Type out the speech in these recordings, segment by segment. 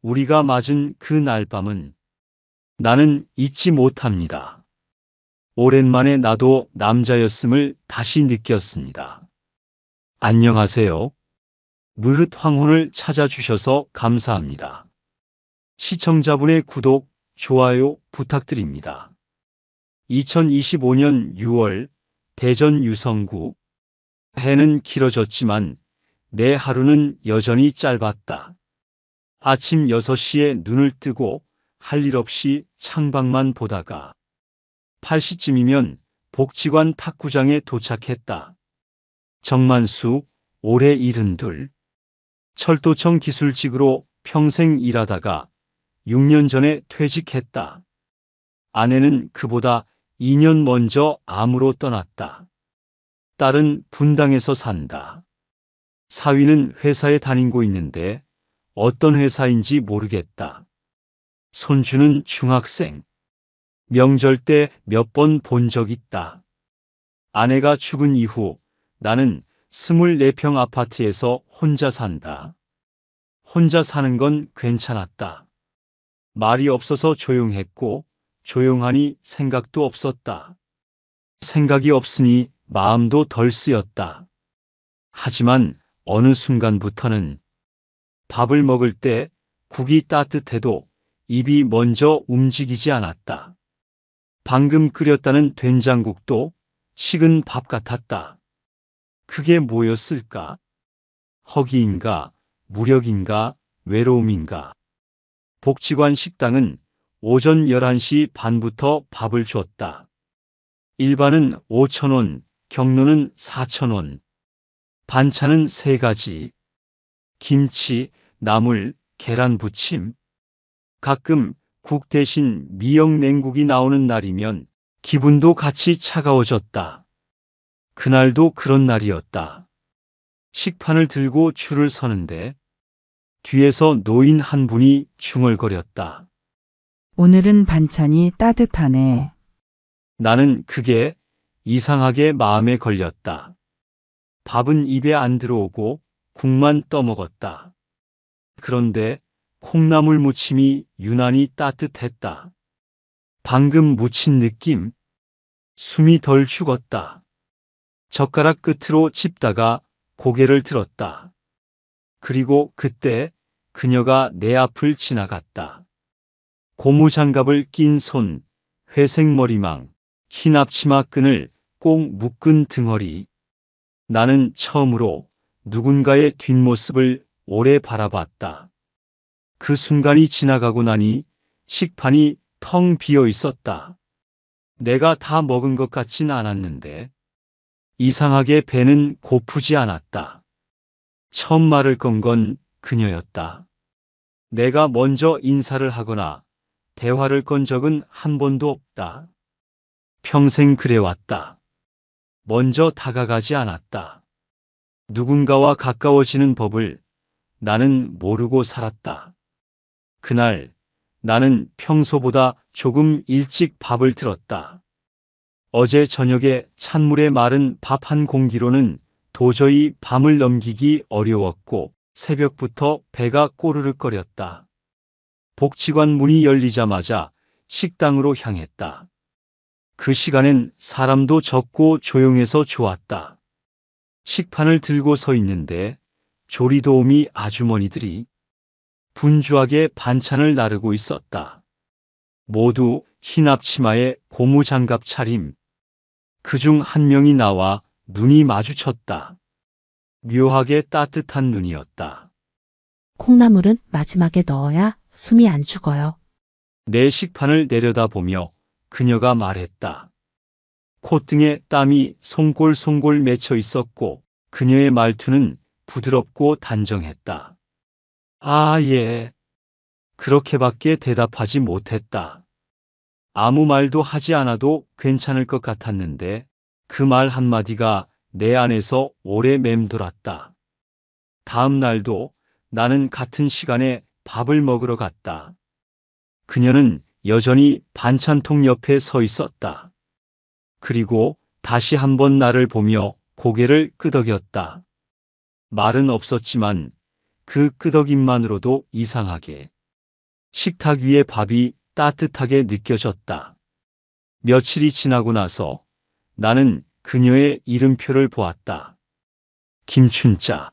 우리가 맞은 그 날밤은 나는 잊지 못합니다. 오랜만에 나도 남자였음을 다시 느꼈습니다. 안녕하세요. 무릇 황혼을 찾아주셔서 감사합니다. 시청자분의 구독, 좋아요 부탁드립니다. 2025년 6월 대전 유성구. 해는 길어졌지만 내 하루는 여전히 짧았다. 아침 6시에 눈을 뜨고 할 일 없이 창밖만 보다가 8시쯤이면 복지관 탁구장에 도착했다. 정만수, 올해 72. 철도청 기술직으로 평생 일하다가 6년 전에 퇴직했다. 아내는 그보다 2년 먼저 암으로 떠났다. 딸은 분당에서 산다. 사위는 회사에 다니고 있는데 어떤 회사인지 모르겠다. 손주는 중학생. 명절 때 몇 번 본 적 있다. 아내가 죽은 이후 나는 24평 아파트에서 혼자 산다. 혼자 사는 건 괜찮았다. 말이 없어서 조용했고 조용하니 생각도 없었다. 생각이 없으니 마음도 덜 쓰였다. 하지만 어느 순간부터는 밥을 먹을 때 국이 따뜻해도 입이 먼저 움직이지 않았다. 방금 끓였다는 된장국도 식은 밥 같았다. 그게 뭐였을까? 허기인가, 무력인가, 외로움인가. 복지관 식당은 오전 11시 반부터 밥을 줬다. 일반은 5,000원, 경로는 4,000원. 반찬은 3가지. 김치, 나물, 계란 부침. 가끔 국 대신 미역 냉국이 나오는 날이면 기분도 같이 차가워졌다. 그날도 그런 날이었다. 식판을 들고 줄을 서는데 뒤에서 노인 한 분이 중얼거렸다. 오늘은 반찬이 따뜻하네. 나는 그게 이상하게 마음에 걸렸다. 밥은 입에 안 들어오고 국만 떠먹었다. 그런데 콩나물 무침이 유난히 따뜻했다. 방금 무친 느낌? 숨이 덜 죽었다. 젓가락 끝으로 짚다가 고개를 들었다. 그리고 그때 그녀가 내 앞을 지나갔다. 고무장갑을 낀 손, 회색 머리망, 흰 앞치마 끈을 꼭 묶은 등허리. 나는 처음으로 누군가의 뒷모습을 오래 바라봤다. 그 순간이 지나가고 나니 식판이 텅 비어 있었다. 내가 다 먹은 것 같진 않았는데 이상하게 배는 고프지 않았다. 처음 말을 건 건 그녀였다. 내가 먼저 인사를 하거나 대화를 건 적은 한 번도 없다. 평생 그래왔다. 먼저 다가가지 않았다. 누군가와 가까워지는 법을 나는 모르고 살았다. 그날 나는 평소보다 조금 일찍 밥을 들었다. 어제 저녁에 찬물에 마른 밥 한 공기로는 도저히 밤을 넘기기 어려웠고 새벽부터 배가 꼬르륵거렸다. 복지관 문이 열리자마자 식당으로 향했다. 그 시간엔 사람도 적고 조용해서 좋았다. 식판을 들고 서 있는데 조리도우미 아주머니들이 분주하게 반찬을 나르고 있었다. 모두 흰 앞치마에 고무장갑 차림. 그중 한 명이 나와 눈이 마주쳤다. 묘하게 따뜻한 눈이었다. 콩나물은 마지막에 넣어야 숨이 안 죽어요. 내 식판을 내려다보며 그녀가 말했다. 콧등에 땀이 송골송골 맺혀 있었고 그녀의 말투는 부드럽고 단정했다. 아, 예. 그렇게밖에 대답하지 못했다. 아무 말도 하지 않아도 괜찮을 것 같았는데 그 말 한마디가 내 안에서 오래 맴돌았다. 다음 날도 나는 같은 시간에 밥을 먹으러 갔다. 그녀는 여전히 반찬통 옆에 서 있었다. 그리고 다시 한번 나를 보며 고개를 끄덕였다. 말은 없었지만 그 끄덕임만으로도 이상하게 식탁 위의 밥이 따뜻하게 느껴졌다. 며칠이 지나고 나서 나는 그녀의 이름표를 보았다. 김춘자.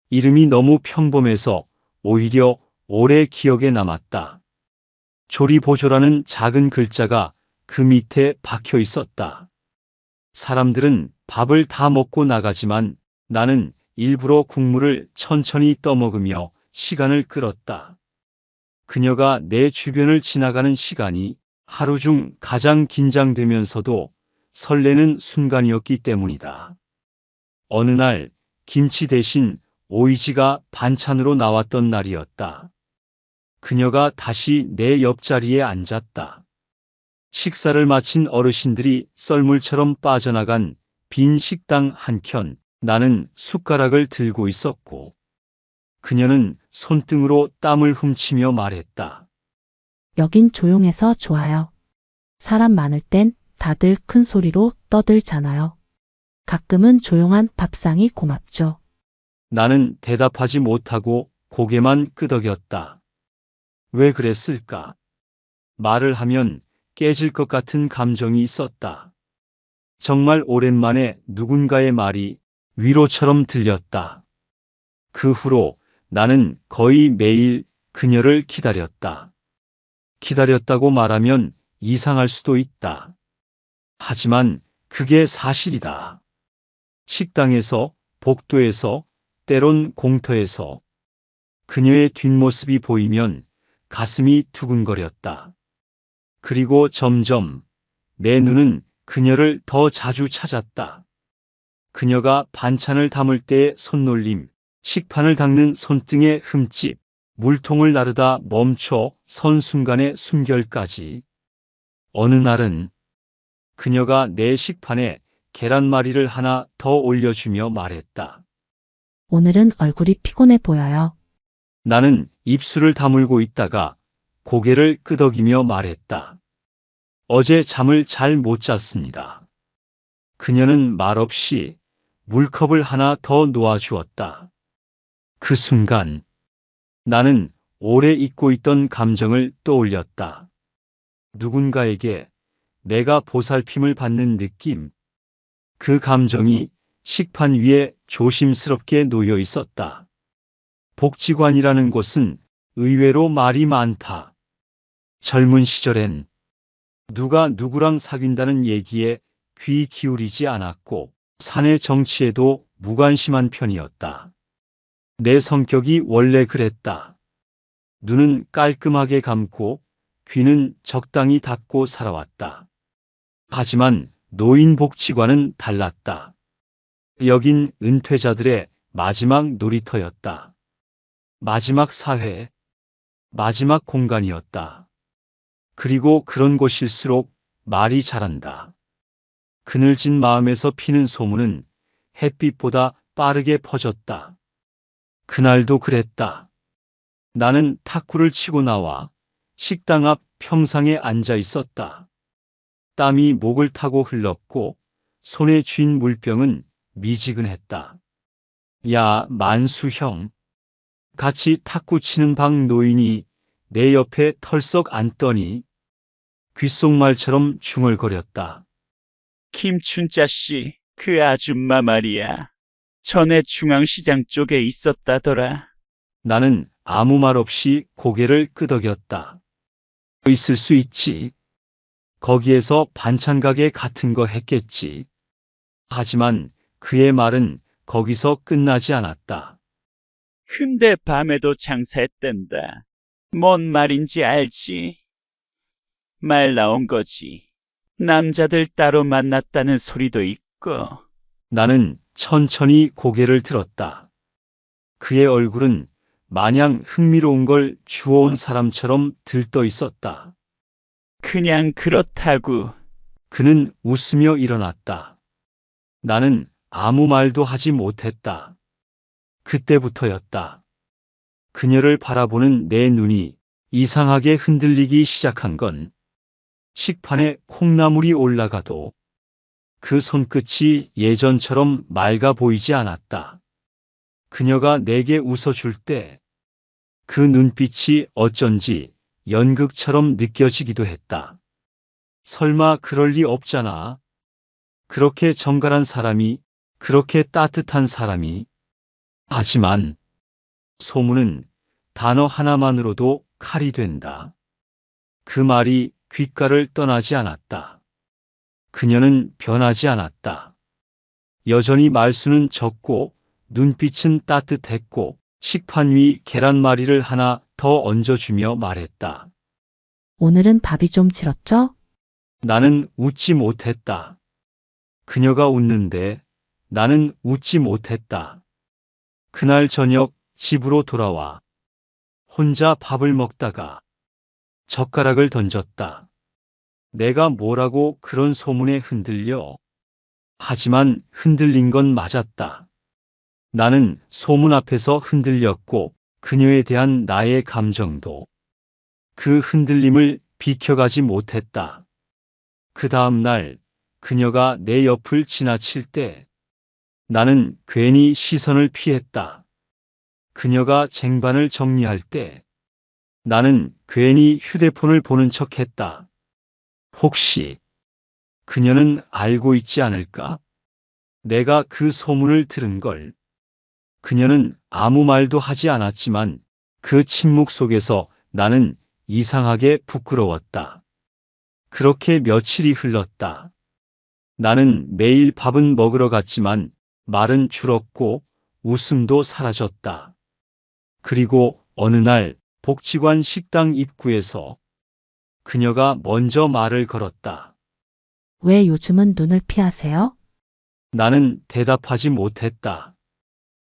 이름이 너무 평범해서 오히려 오래 기억에 남았다. 조리보조라는 작은 글자가 그 밑에 박혀 있었다. 사람들은 밥을 다 먹고 나가지만 나는 일부러 국물을 천천히 떠먹으며 시간을 끌었다. 그녀가 내 주변을 지나가는 시간이 하루 중 가장 긴장되면서도 설레는 순간이었기 때문이다. 어느 날 김치 대신 오이지가 반찬으로 나왔던 날이었다. 그녀가 다시 내 옆자리에 앉았다. 식사를 마친 어르신들이 썰물처럼 빠져나간 빈 식당 한켠, 나는 숟가락을 들고 있었고, 그녀는 손등으로 땀을 훔치며 말했다. 여긴 조용해서 좋아요. 사람 많을 땐 다들 큰 소리로 떠들잖아요. 가끔은 조용한 밥상이 고맙죠. 나는 대답하지 못하고 고개만 끄덕였다. 왜 그랬을까? 말을 하면 깨질 것 같은 감정이 있었다. 정말 오랜만에 누군가의 말이 위로처럼 들렸다. 그 후로 나는 거의 매일 그녀를 기다렸다. 기다렸다고 말하면 이상할 수도 있다. 하지만 그게 사실이다. 식당에서, 복도에서, 때론 공터에서 그녀의 뒷모습이 보이면 가슴이 두근거렸다. 그리고 점점 내 눈은 그녀를 더 자주 찾았다. 그녀가 반찬을 담을 때의 손놀림, 식판을 닦는 손등의 흠집, 물통을 나르다 멈춰 선 순간의 숨결까지. 어느 날은 그녀가 내 식판에 계란말이를 하나 더 올려주며 말했다. 오늘은 얼굴이 피곤해 보여요. 나는 입술을 다물고 있다가 고개를 끄덕이며 말했다. 어제 잠을 잘 못 잤습니다. 그녀는 말없이 물컵을 하나 더 놓아주었다. 그 순간 나는 오래 잊고 있던 감정을 떠올렸다. 누군가에게 내가 보살핌을 받는 느낌. 그 감정이 식판 위에 조심스럽게 놓여 있었다. 복지관이라는 곳은 의외로 말이 많다. 젊은 시절엔 누가 누구랑 사귄다는 얘기에 귀 기울이지 않았고 사내 정치에도 무관심한 편이었다. 내 성격이 원래 그랬다. 눈은 깔끔하게 감고 귀는 적당히 닫고 살아왔다. 하지만 노인복지관은 달랐다. 여긴 은퇴자들의 마지막 놀이터였다. 마지막 사회, 마지막 공간이었다. 그리고 그런 곳일수록 말이 잘한다. 그늘진 마음에서 피는 소문은 햇빛보다 빠르게 퍼졌다. 그날도 그랬다. 나는 탁구를 치고 나와 식당 앞 평상에 앉아 있었다. 땀이 목을 타고 흘렀고 손에 쥔 물병은 미지근했다. 야, 만수 형. 같이 탁구 치는 박 노인이 내 옆에 털썩 앉더니 귓속말처럼 중얼거렸다. 김춘자 씨, 그 아줌마 말이야. 전에 중앙시장 쪽에 있었다더라. 나는 아무 말 없이 고개를 끄덕였다. 있을 수 있지. 거기에서 반찬 가게 같은 거 했겠지. 하지만 그의 말은 거기서 끝나지 않았다. 근데 밤에도 장사했댄다. 뭔 말인지 알지? 말 나온 거지. 남자들 따로 만났다는 소리도 있고. 나는 천천히 고개를 들었다. 그의 얼굴은 마냥 흥미로운 걸 주워온 사람처럼 들떠 있었다. 그냥 그렇다고. 그는 웃으며 일어났다. 나는 아무 말도 하지 못했다. 그때부터였다. 그녀를 바라보는 내 눈이 이상하게 흔들리기 시작한 건 식판에 콩나물이 올라가도 그 손끝이 예전처럼 맑아 보이지 않았다. 그녀가 내게 웃어줄 때 그 눈빛이 어쩐지 연극처럼 느껴지기도 했다. 설마 그럴 리 없잖아. 그렇게 정갈한 사람이, 그렇게 따뜻한 사람이. 하지만 소문은 단어 하나만으로도 칼이 된다. 그 말이 귓가를 떠나지 않았다. 그녀는 변하지 않았다. 여전히 말수는 적고 눈빛은 따뜻했고 식판 위 계란말이를 하나 더 얹어주며 말했다. 오늘은 밥이 좀 질었죠? 나는 웃지 못했다. 그녀가 웃는데 나는 웃지 못했다. 그날 저녁 집으로 돌아와 혼자 밥을 먹다가 젓가락을 던졌다. 내가 뭐라고 그런 소문에 흔들려. 하지만 흔들린 건 맞았다. 나는 소문 앞에서 흔들렸고 그녀에 대한 나의 감정도 그 흔들림을 비켜가지 못했다. 그 다음 날 그녀가 내 옆을 지나칠 때 나는 괜히 시선을 피했다. 그녀가 쟁반을 정리할 때 나는 괜히 휴대폰을 보는 척했다. 혹시 그녀는 알고 있지 않을까? 내가 그 소문을 들은 걸. 그녀는 아무 말도 하지 않았지만 그 침묵 속에서 나는 이상하게 부끄러웠다. 그렇게 며칠이 흘렀다. 나는 매일 밥은 먹으러 갔지만 말은 줄었고 웃음도 사라졌다. 그리고 어느 날 복지관 식당 입구에서 그녀가 먼저 말을 걸었다. 왜 요즘은 눈을 피하세요? 나는 대답하지 못했다.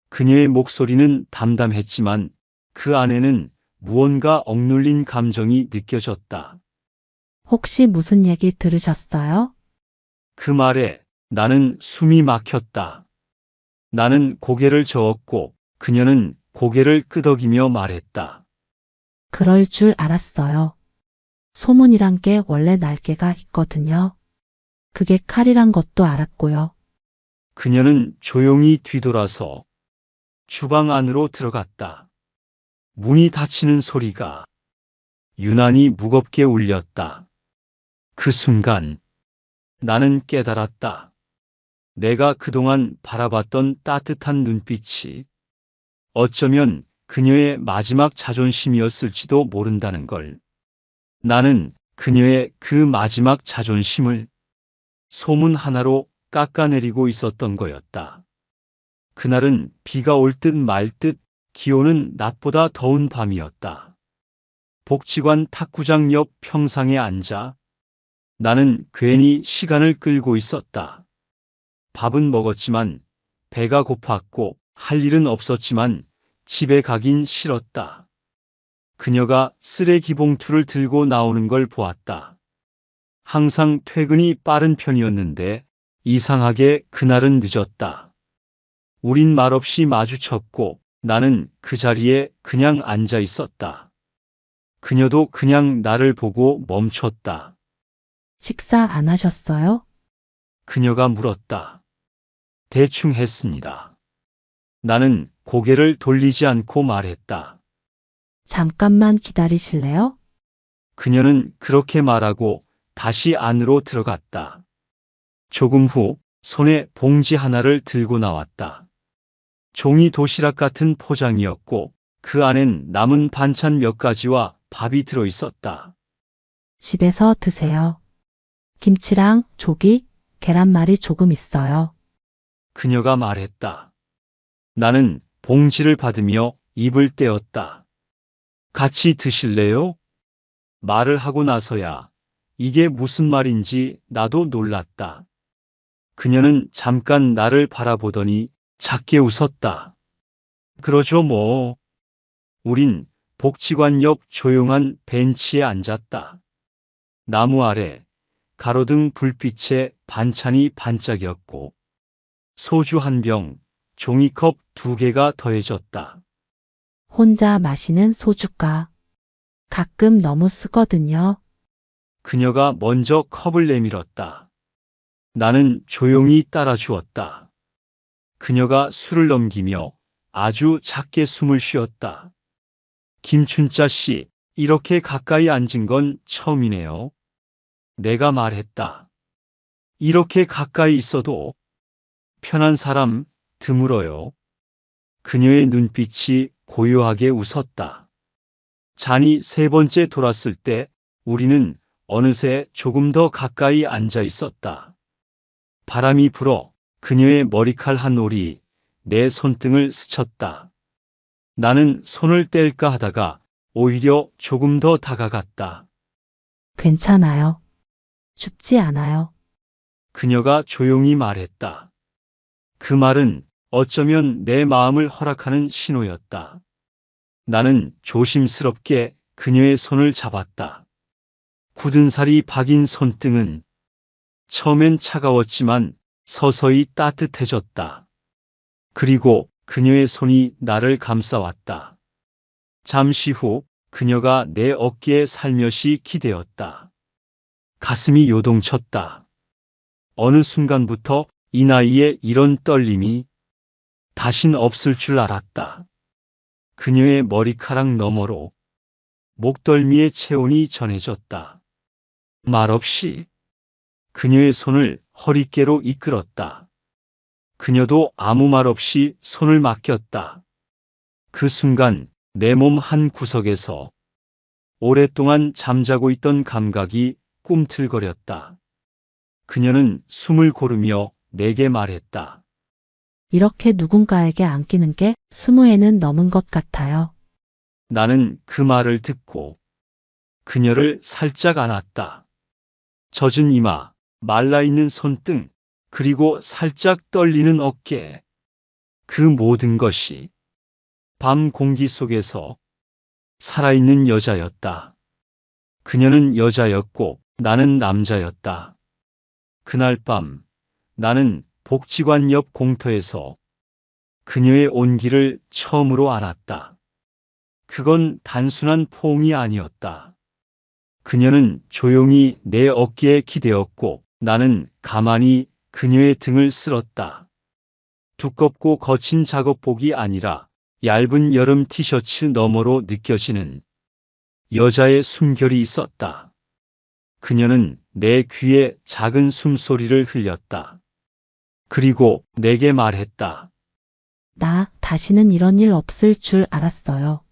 그녀의 목소리는 담담했지만 그 안에는 무언가 억눌린 감정이 느껴졌다. 혹시 무슨 얘기 들으셨어요? 그 말에 나는 숨이 막혔다. 나는 고개를 저었고 그녀는 고개를 끄덕이며 말했다. 그럴 줄 알았어요. 소문이란 게 원래 날개가 있거든요. 그게 칼이란 것도 알았고요. 그녀는 조용히 뒤돌아서 주방 안으로 들어갔다. 문이 닫히는 소리가 유난히 무겁게 울렸다. 그 순간 나는 깨달았다. 내가 그동안 바라봤던 따뜻한 눈빛이 어쩌면 그녀의 마지막 자존심이었을지도 모른다는 걸. 나는 그녀의 그 마지막 자존심을 소문 하나로 깎아내리고 있었던 거였다. 그날은 비가 올 듯 말 듯 기온은 낮보다 더운 밤이었다. 복지관 탁구장 옆 평상에 앉아 나는 괜히 시간을 끌고 있었다. 밥은 먹었지만 배가 고팠고 할 일은 없었지만 집에 가긴 싫었다. 그녀가 쓰레기 봉투를 들고 나오는 걸 보았다. 항상 퇴근이 빠른 편이었는데 이상하게 그날은 늦었다. 우린 말없이 마주쳤고 나는 그 자리에 그냥 앉아 있었다. 그녀도 그냥 나를 보고 멈췄다. 식사 안 하셨어요? 그녀가 물었다. 대충 했습니다. 나는 고개를 돌리지 않고 말했다. 잠깐만 기다리실래요? 그녀는 그렇게 말하고 다시 안으로 들어갔다. 조금 후 손에 봉지 하나를 들고 나왔다. 종이 도시락 같은 포장이었고 그 안엔 남은 반찬 몇 가지와 밥이 들어 있었다. 집에서 드세요. 김치랑 조기, 계란말이 조금 있어요. 그녀가 말했다. 나는 봉지를 받으며 입을 떼었다. 같이 드실래요? 말을 하고 나서야 이게 무슨 말인지 나도 놀랐다. 그녀는 잠깐 나를 바라보더니 작게 웃었다. 그러죠 뭐. 우린 복지관 옆 조용한 벤치에 앉았다. 나무 아래 가로등 불빛에 반찬이 반짝였고 소주 한 병, 종이컵 2개가 더해졌다. 혼자 마시는 소주가 가끔 너무 쓰거든요. 그녀가 먼저 컵을 내밀었다. 나는 조용히 따라 주었다. 그녀가 술을 넘기며 아주 작게 숨을 쉬었다. 김춘자 씨, 이렇게 가까이 앉은 건 처음이네요. 내가 말했다. 이렇게 가까이 있어도 편한 사람 드물어요. 그녀의 눈빛이 고요하게 웃었다. 잔이 세 번째 돌았을 때 우리는 어느새 조금 더 가까이 앉아 있었다. 바람이 불어 그녀의 머리칼 한 올이 내 손등을 스쳤다. 나는 손을 뗄까 하다가 오히려 조금 더 다가갔다. 괜찮아요. 춥지 않아요. 그녀가 조용히 말했다. 그 말은 어쩌면 내 마음을 허락하는 신호였다. 나는 조심스럽게 그녀의 손을 잡았다. 굳은 살이 박인 손등은 처음엔 차가웠지만 서서히 따뜻해졌다. 그리고 그녀의 손이 나를 감싸왔다. 잠시 후 그녀가 내 어깨에 살며시 기대었다. 가슴이 요동쳤다. 어느 순간부터 이 나이에 이런 떨림이 다신 없을 줄 알았다. 그녀의 머리카락 너머로 목덜미의 체온이 전해졌다. 말없이 그녀의 손을 허리께로 이끌었다. 그녀도 아무 말 없이 손을 맡겼다. 그 순간 내 몸 한 구석에서 오랫동안 잠자고 있던 감각이 꿈틀거렸다. 그녀는 숨을 고르며 내게 말했다. 이렇게 누군가에게 안기는 게 20회는 넘은 것 같아요. 나는 그 말을 듣고 그녀를 살짝 안았다. 젖은 이마, 말라있는 손등, 그리고 살짝 떨리는 어깨. 그 모든 것이 밤 공기 속에서 살아있는 여자였다. 그녀는 여자였고 나는 남자였다. 그날 밤 나는 복지관 옆 공터에서 그녀의 온기를 처음으로 알았다. 그건 단순한 포옹이 아니었다. 그녀는 조용히 내 어깨에 기대었고 나는 가만히 그녀의 등을 쓸었다. 두껍고 거친 작업복이 아니라 얇은 여름 티셔츠 너머로 느껴지는 여자의 숨결이 있었다. 그녀는 내 귀에 작은 숨소리를 흘렸다. 그리고 내게 말했다. 나 다시는 이런 일 없을 줄 알았어요.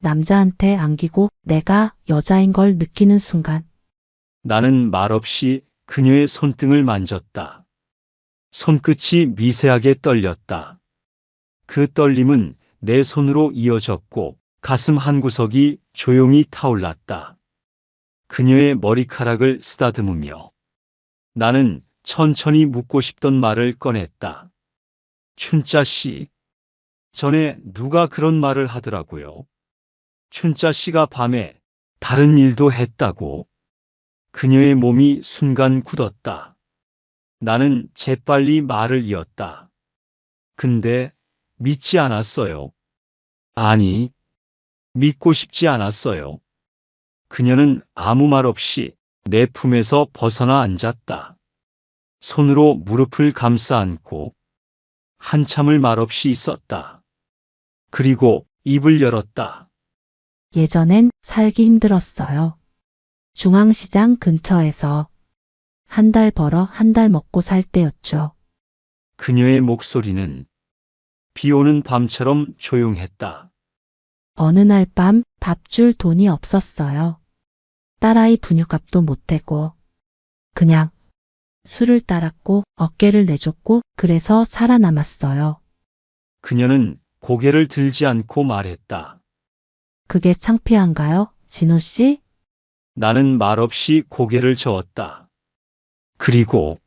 남자한테 안기고 내가 여자인 걸 느끼는 순간 나는 말없이 그녀의 손등을 만졌다. 손끝이 미세하게 떨렸다. 그 떨림은 내 손으로 이어졌고 가슴 한구석이 조용히 타올랐다. 그녀의 머리카락을 쓰다듬으며 나는 천천히 묻고 싶던 말을 꺼냈다. 춘자 씨, 전에 누가 그런 말을 하더라고요. 춘자 씨가 밤에 다른 일도 했다고. 그녀의 몸이 순간 굳었다. 나는 재빨리 말을 이었다. 근데 믿지 않았어요. 아니, 믿고 싶지 않았어요. 그녀는 아무 말 없이 내 품에서 벗어나 앉았다. 손으로 무릎을 감싸 안고 한참을 말없이 있었다. 그리고 입을 열었다. 예전엔 살기 힘들었어요. 중앙시장 근처에서 한 달 벌어 한 달 먹고 살 때였죠. 그녀의 목소리는 비 오는 밤처럼 조용했다. 어느 날 밤 밥 줄 돈이 없었어요. 딸아이 분유값도 못 대고 그냥 술을 따랐고 어깨를 내줬고 그래서 살아남았어요. 그녀는 고개를 들지 않고 말했다. 그게 창피한가요, 진호 씨? 나는 말없이 고개를 저었다. 그리고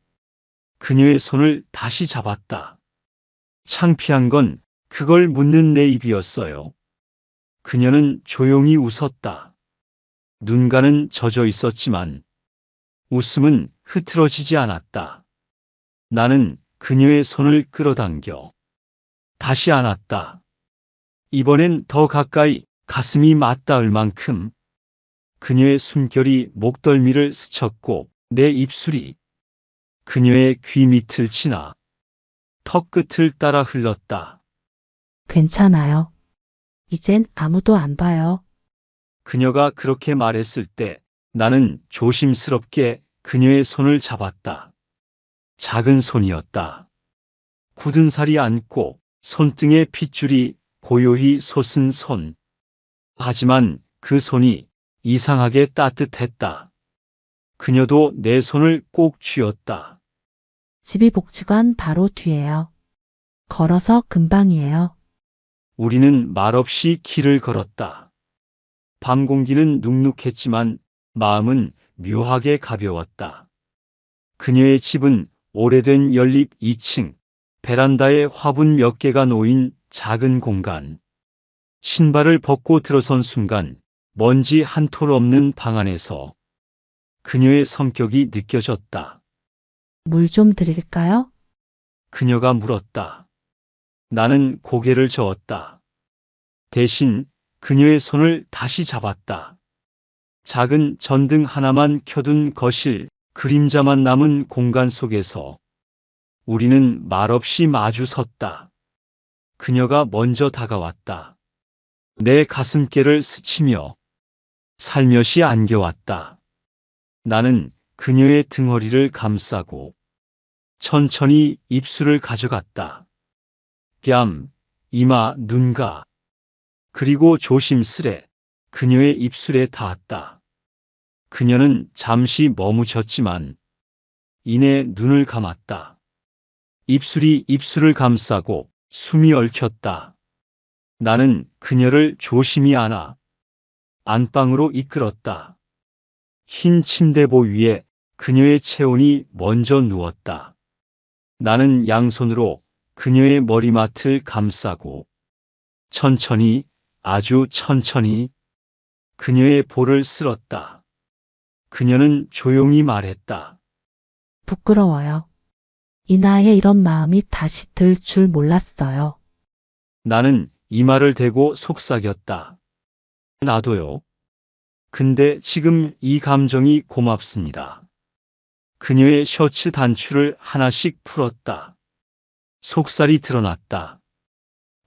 그녀의 손을 다시 잡았다. 창피한 건 그걸 묻는 내 입이었어요. 그녀는 조용히 웃었다. 눈가는 젖어 있었지만 웃음은 흐트러지지 않았다. 나는 그녀의 손을 끌어당겨 다시 안았다. 이번엔 더 가까이 가슴이 맞닿을 만큼. 그녀의 숨결이 목덜미를 스쳤고 내 입술이 그녀의 귀 밑을 지나 턱 끝을 따라 흘렀다. 괜찮아요. 이젠 아무도 안 봐요. 그녀가 그렇게 말했을 때 나는 조심스럽게 그녀의 손을 잡았다. 작은 손이었다. 굳은 살이 앉고 손등에 핏줄이 고요히 솟은 손. 하지만 그 손이 이상하게 따뜻했다. 그녀도 내 손을 꼭 쥐었다. 집이 복지관 바로 뒤에요. 걸어서 금방이에요. 우리는 말없이 길을 걸었다. 밤 공기는 눅눅했지만 마음은 묘하게 가벼웠다. 그녀의 집은 오래된 연립 2층, 베란다에 화분 몇 개가 놓인 작은 공간. 신발을 벗고 들어선 순간 먼지 한 톨 없는 방 안에서 그녀의 성격이 느껴졌다. 물 좀 드릴까요? 그녀가 물었다. 나는 고개를 저었다. 대신 그녀의 손을 다시 잡았다. 작은 전등 하나만 켜둔 거실, 그림자만 남은 공간 속에서 우리는 말없이 마주 섰다. 그녀가 먼저 다가왔다. 내 가슴께를 스치며 살며시 안겨왔다. 나는 그녀의 등허리를 감싸고 천천히 입술을 가져갔다. 뺨, 이마, 눈가. 그리고 조심스레 그녀의 입술에 닿았다. 그녀는 잠시 머무졌지만 이내 눈을 감았다. 입술이 입술을 감싸고 숨이 얽혔다. 나는 그녀를 조심히 안아 안방으로 이끌었다. 흰 침대보 위에 그녀의 체온이 먼저 누웠다. 나는 양손으로 그녀의 머리맡을 감싸고 천천히, 아주 천천히 그녀의 볼을 쓸었다. 그녀는 조용히 말했다. 부끄러워요. 이 나이에 이런 마음이 다시 들 줄 몰랐어요. 나는 이마를 대고 속삭였다. 나도요. 근데 지금 이 감정이 고맙습니다. 그녀의 셔츠 단추를 하나씩 풀었다. 속살이 드러났다.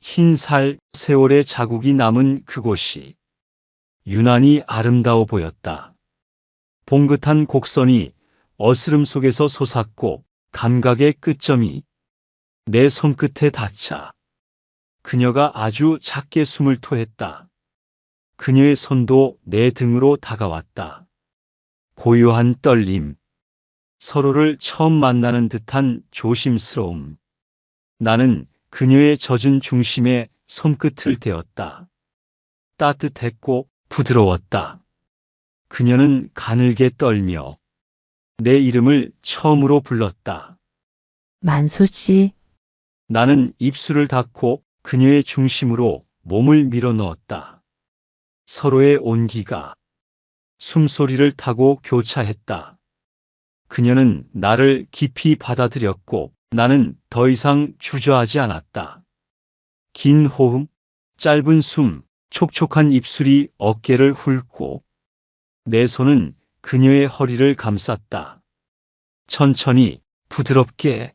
흰살, 세월의 자국이 남은 그곳이 유난히 아름다워 보였다. 봉긋한 곡선이 어스름 속에서 솟았고 감각의 끝점이 내 손끝에 닿자 그녀가 아주 작게 숨을 토했다. 그녀의 손도 내 등으로 다가왔다. 고요한 떨림, 서로를 처음 만나는 듯한 조심스러움. 나는 그녀의 젖은 중심에 손끝을 대었다. 따뜻했고 부드러웠다. 그녀는 가늘게 떨며 내 이름을 처음으로 불렀다. 만수 씨, 나는 입술을 닫고 그녀의 중심으로 몸을 밀어 넣었다. 서로의 온기가 숨소리를 타고 교차했다. 그녀는 나를 깊이 받아들였고 나는 더 이상 주저하지 않았다. 긴 호흡, 짧은 숨, 촉촉한 입술이 어깨를 훑고 내 손은 그녀의 허리를 감쌌다. 천천히, 부드럽게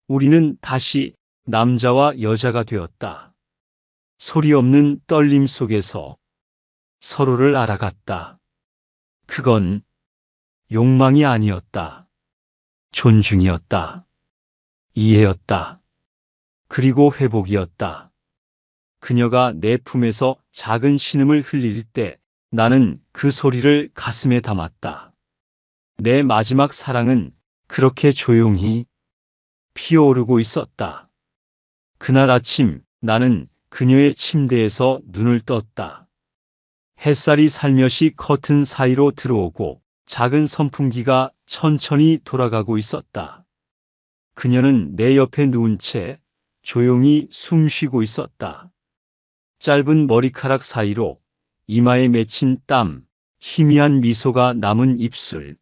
우리는 다시 남자와 여자가 되었다. 소리 없는 떨림 속에서 서로를 알아갔다. 그건 욕망이 아니었다. 존중이었다. 이해였다. 그리고 회복이었다. 그녀가 내 품에서 작은 신음을 흘릴 때 나는 그 소리를 가슴에 담았다. 내 마지막 사랑은 그렇게 조용히 피어오르고 있었다. 그날 아침 나는 그녀의 침대에서 눈을 떴다. 햇살이 살며시 커튼 사이로 들어오고 작은 선풍기가 천천히 돌아가고 있었다. 그녀는 내 옆에 누운 채 조용히 숨 쉬고 있었다. 짧은 머리카락 사이로 이마에 맺힌 땀, 희미한 미소가 남은 입술.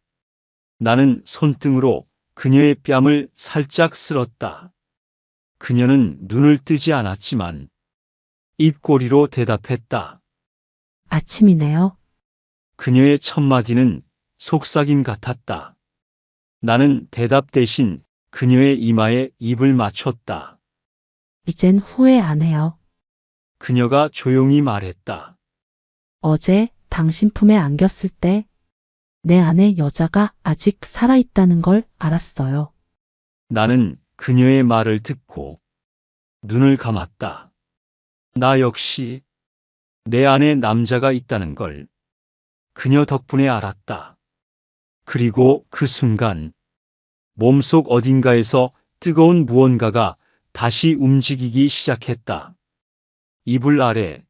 나는 손등으로 그녀의 뺨을 살짝 쓸었다. 그녀는 눈을 뜨지 않았지만 입꼬리로 대답했다. 아침이네요. 그녀의 첫마디는 속삭임 같았다. 나는 대답 대신 그녀의 이마에 입을 맞췄다. 이젠 후회 안 해요. 그녀가 조용히 말했다. 어제 당신 품에 안겼을 때 내 안에 여자가 아직 살아있다는 걸 알았어요. 나는 그녀의 말을 듣고 눈을 감았다. 나 역시 내 안에 남자가 있다는 걸 그녀 덕분에 알았다. 그리고 그 순간 몸속 어딘가에서 뜨거운 무언가가 다시 움직이기 시작했다. 이불 아래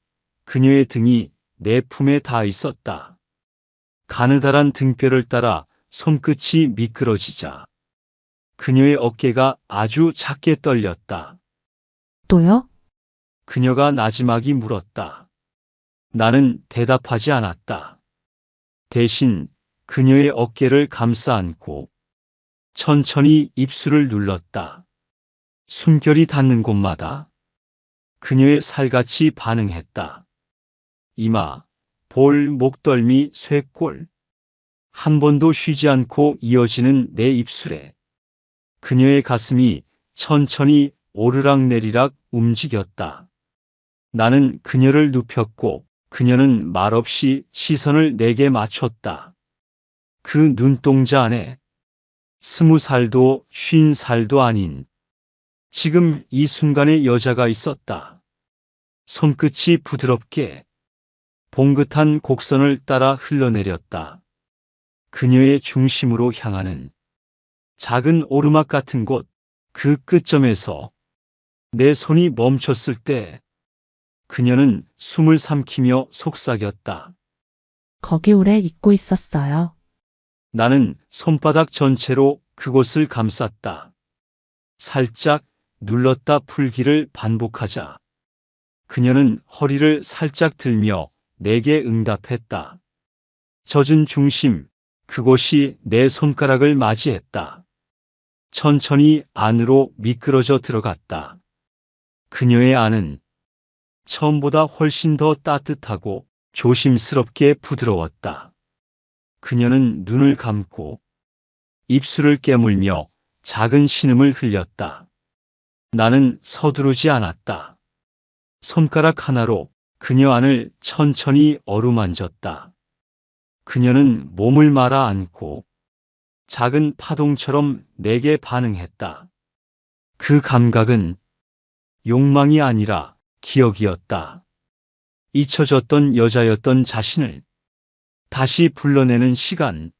그녀의 등이 내 품에 닿아 있었다. 가느다란 등뼈를 따라 손끝이 미끄러지자 그녀의 어깨가 아주 작게 떨렸다. 또요? 그녀가 나지막이 물었다. 나는 대답하지 않았다. 대신 그녀의 어깨를 감싸 안고 천천히 입술을 눌렀다. 숨결이 닿는 곳마다 그녀의 살같이 반응했다. 이마, 볼, 목덜미, 쇄골. 한 번도 쉬지 않고 이어지는 내 입술에 그녀의 가슴이 천천히 오르락내리락 움직였다. 나는 그녀를 눕혔고 그녀는 말없이 시선을 내게 맞췄다. 그 눈동자 안에 20살도 50살도 아닌 지금 이 순간의 여자가 있었다. 손끝이 부드럽게 봉긋한 곡선을 따라 흘러내렸다. 그녀의 중심으로 향하는 작은 오르막 같은 곳, 그 끝점에서 내 손이 멈췄을 때 그녀는 숨을 삼키며 속삭였다. 거기 오래 있고 있었어요. 나는 손바닥 전체로 그곳을 감쌌다. 살짝 눌렀다 풀기를 반복하자 그녀는 허리를 살짝 들며 내게 응답했다. 젖은 중심, 그곳이 내 손가락을 맞이했다. 천천히 안으로 미끄러져 들어갔다. 그녀의 안은 처음보다 훨씬 더 따뜻하고 조심스럽게 부드러웠다. 그녀는 눈을 감고 입술을 깨물며 작은 신음을 흘렸다. 나는 서두르지 않았다. 손가락 하나로 그녀 안을 천천히 어루만졌다. 그녀는 몸을 말아 안고 작은 파동처럼 내게 반응했다. 그 감각은 욕망이 아니라 기억이었다. 잊혀졌던 여자였던 자신을 다시 불러내는 시간.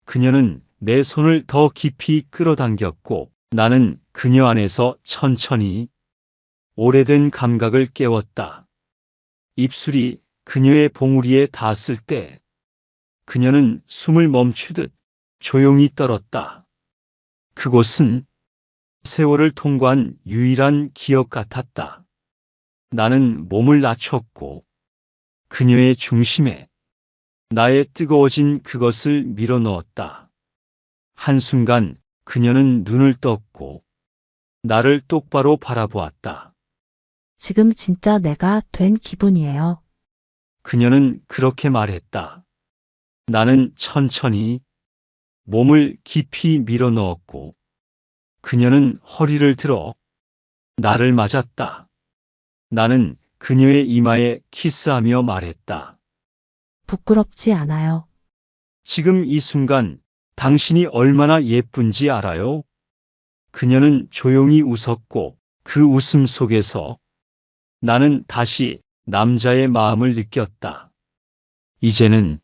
그녀는 내 손을 더 깊이 끌어당겼고 나는 그녀 안에서 천천히 오래된 감각을 깨웠다. 입술이 그녀의 봉우리에 닿았을 때 그녀는 숨을 멈추듯 조용히 떨었다. 그곳은 세월을 통과한 유일한 기억 같았다. 나는 몸을 낮췄고 그녀의 중심에 나의 뜨거워진 그것을 밀어넣었다. 한순간 그녀는 눈을 떴고 나를 똑바로 바라보았다. 지금 진짜 내가 된 기분이에요. 그녀는 그렇게 말했다. 나는 천천히 몸을 깊이 밀어넣었고 그녀는 허리를 들어 나를 맞았다. 나는 그녀의 이마에 키스하며 말했다. 부끄럽지 않아요. 지금 이 순간 당신이 얼마나 예쁜지 알아요? 그녀는 조용히 웃었고 그 웃음 속에서 나는 다시 남자의 마음을 느꼈다. 이제는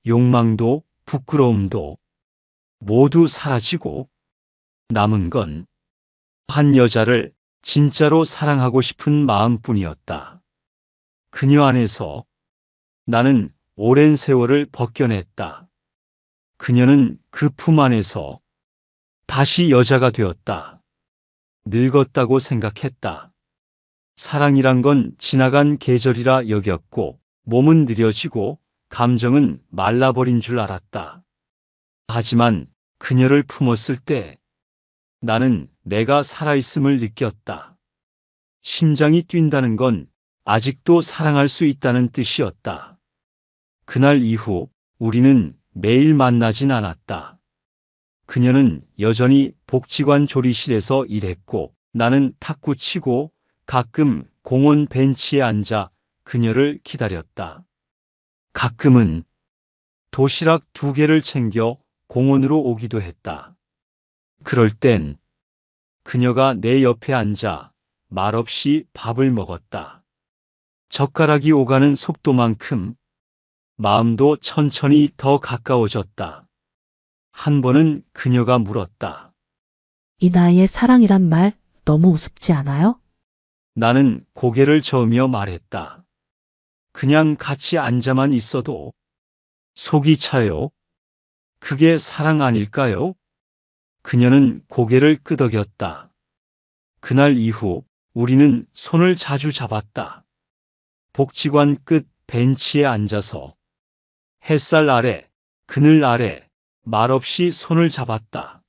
욕망도 부끄러움도 모두 사라지고 남은 건 한 여자를 진짜로 사랑하고 싶은 마음뿐이었다. 그녀 안에서 나는 오랜 세월을 벗겨냈다. 그녀는 그 품 안에서 다시 여자가 되었다. 늙었다고 생각했다. 사랑이란 건 지나간 계절이라 여겼고 몸은 느려지고 감정은 말라버린 줄 알았다. 하지만 그녀를 품었을 때 나는 내가 살아있음을 느꼈다. 심장이 뛴다는 건 아직도 사랑할 수 있다는 뜻이었다. 그날 이후 우리는 매일 만나진 않았다. 그녀는 여전히 복지관 조리실에서 일했고 나는 탁구 치고 가끔 공원 벤치에 앉아 그녀를 기다렸다. 가끔은 도시락 2개를 챙겨 공원으로 오기도 했다. 그럴 땐 그녀가 내 옆에 앉아 말없이 밥을 먹었다. 젓가락이 오가는 속도만큼 마음도 천천히 더 가까워졌다. 한 번은 그녀가 물었다. 이 나이에 사랑이란 말 너무 우습지 않아요? 나는 고개를 저으며 말했다. 그냥 같이 앉아만 있어도 속이 차요. 그게 사랑 아닐까요? 그녀는 고개를 끄덕였다. 그날 이후 우리는 손을 자주 잡았다. 복지관 끝 벤치에 앉아서 햇살 아래, 그늘 아래 말없이 손을 잡았다.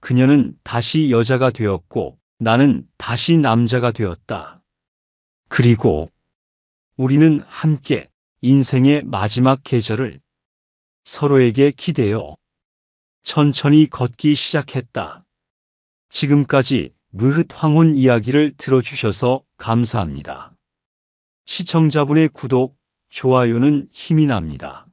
그녀는 다시 여자가 되었고 나는 다시 남자가 되었다. 그리고 우리는 함께 인생의 마지막 계절을 서로에게 기대어 천천히 걷기 시작했다. 지금까지 무흐 황혼 이야기를 들어주셔서 감사합니다. 시청자분의 구독, 좋아요는 힘이 납니다.